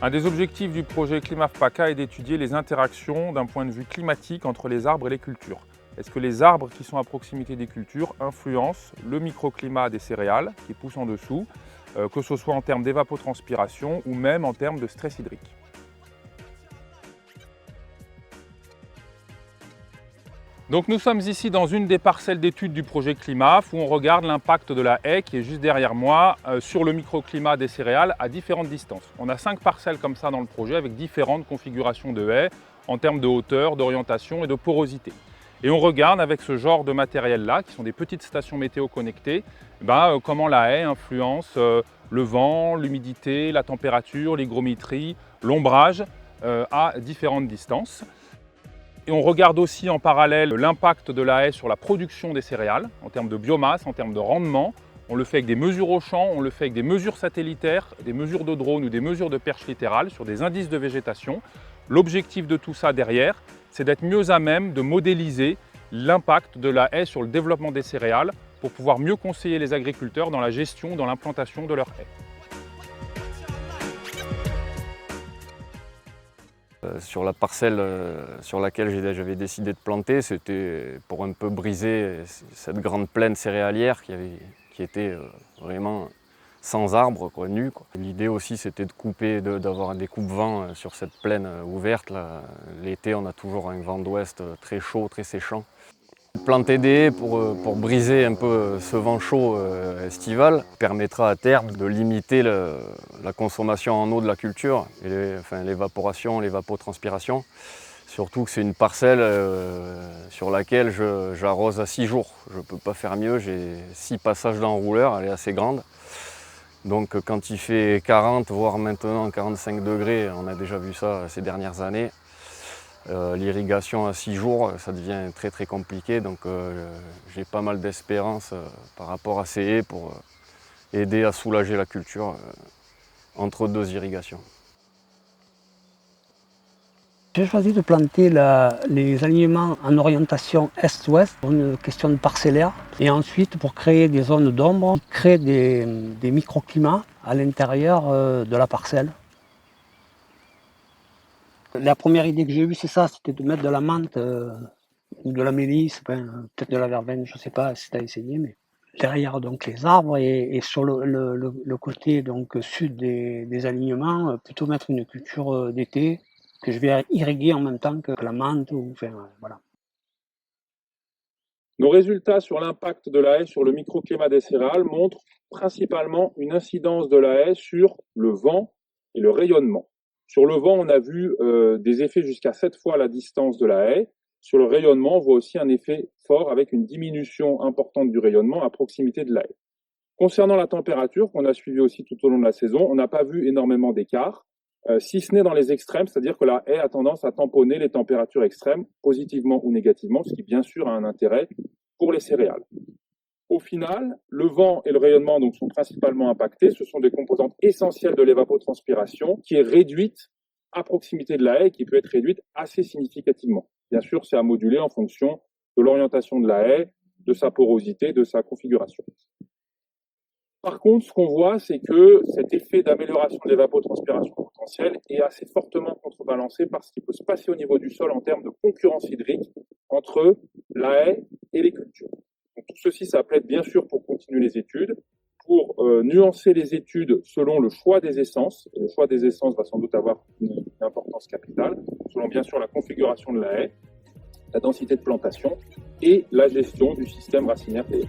Un des objectifs du projet Climafpaca est d'étudier les interactions d'un point de vue climatique entre les arbres et les cultures. Est-ce que les arbres qui sont à proximité des cultures influencent le microclimat des céréales qui poussent en dessous, que ce soit en termes d'évapotranspiration ou même en termes de stress hydrique? Donc nous sommes ici dans une des parcelles d'études du projet CLIMAF où on regarde l'impact de la haie qui est juste derrière moi sur le microclimat des céréales à différentes distances. On a 5 parcelles comme ça dans le projet avec différentes configurations de haies en termes de hauteur, d'orientation et de porosité. Et on regarde avec ce genre de matériel-là, qui sont des petites stations météo connectées, comment la haie influence le vent, l'humidité, la température, l'hygrométrie, l'ombrage à différentes distances. Et on regarde aussi en parallèle l'impact de la haie sur la production des céréales, en termes de biomasse, en termes de rendement. On le fait avec des mesures au champ, on le fait avec des mesures satellitaires, des mesures de drone ou des mesures de perche littérale sur des indices de végétation. L'objectif de tout ça derrière, c'est d'être mieux à même de modéliser l'impact de la haie sur le développement des céréales pour pouvoir mieux conseiller les agriculteurs dans la gestion, dans l'implantation de leurs haies. Sur la parcelle sur laquelle j'avais décidé de planter, c'était pour un peu briser cette grande plaine céréalière qui était vraiment sans arbres, nue. L'idée aussi c'était de couper, d'avoir des coupes-vents sur cette plaine ouverte. L'été on a toujours un vent d'ouest très chaud, très séchant. Planter des haies pour briser un peu ce vent chaud estival permettra à terme de limiter la consommation en eau de la culture, et l'évaporation, l'évapotranspiration. Surtout que c'est une parcelle sur laquelle j'arrose à 6 jours. Je ne peux pas faire mieux, j'ai 6 passages d'enrouleur, elle est assez grande. Donc quand il fait 40, voire maintenant 45 degrés, on a déjà vu ça ces dernières années, l'irrigation à 6 jours, ça devient très très compliqué, donc j'ai pas mal d'espérance par rapport à ces haies pour aider à soulager la culture entre 2 irrigations. J'ai choisi de planter les alignements en orientation est-ouest pour une question de parcellaire et ensuite pour créer des zones d'ombre, créer des microclimats à l'intérieur de la parcelle. La première idée que j'ai eue, c'est ça, c'était de mettre de la menthe ou de la mélisse, peut-être de la verveine, je ne sais pas si tu as essayé, mais derrière donc les arbres et sur le côté donc sud des alignements, plutôt mettre une culture d'été que je vais irriguer en même temps que la menthe. Voilà. Nos résultats sur l'impact de la haie sur le microclimat des céréales montrent principalement une incidence de la haie sur le vent et le rayonnement. Sur le vent, on a vu des effets jusqu'à 7 fois la distance de la haie. Sur le rayonnement, on voit aussi un effet fort avec une diminution importante du rayonnement à proximité de la haie. Concernant la température, qu'on a suivi aussi tout au long de la saison, on n'a pas vu énormément d'écart, si ce n'est dans les extrêmes, c'est-à-dire que la haie a tendance à tamponner les températures extrêmes, positivement ou négativement, ce qui bien sûr a un intérêt pour les céréales. Au final, le vent et le rayonnement donc, sont principalement impactés. Ce sont des composantes essentielles de l'évapotranspiration qui est réduite à proximité de la haie et qui peut être réduite assez significativement. Bien sûr, c'est à moduler en fonction de l'orientation de la haie, de sa porosité, de sa configuration. Par contre, ce qu'on voit, c'est que cet effet d'amélioration de l'évapotranspiration potentielle est assez fortement contrebalancé par ce qui peut se passer au niveau du sol en termes de concurrence hydrique entre la haie et les cultures. Donc, tout ceci, ça plaide bien sûr pour continuer les études, pour nuancer les études selon le choix des essences. Et le choix des essences va sans doute avoir une importance capitale, selon bien sûr la configuration de la haie, la densité de plantation et la gestion du système racinaire des haies.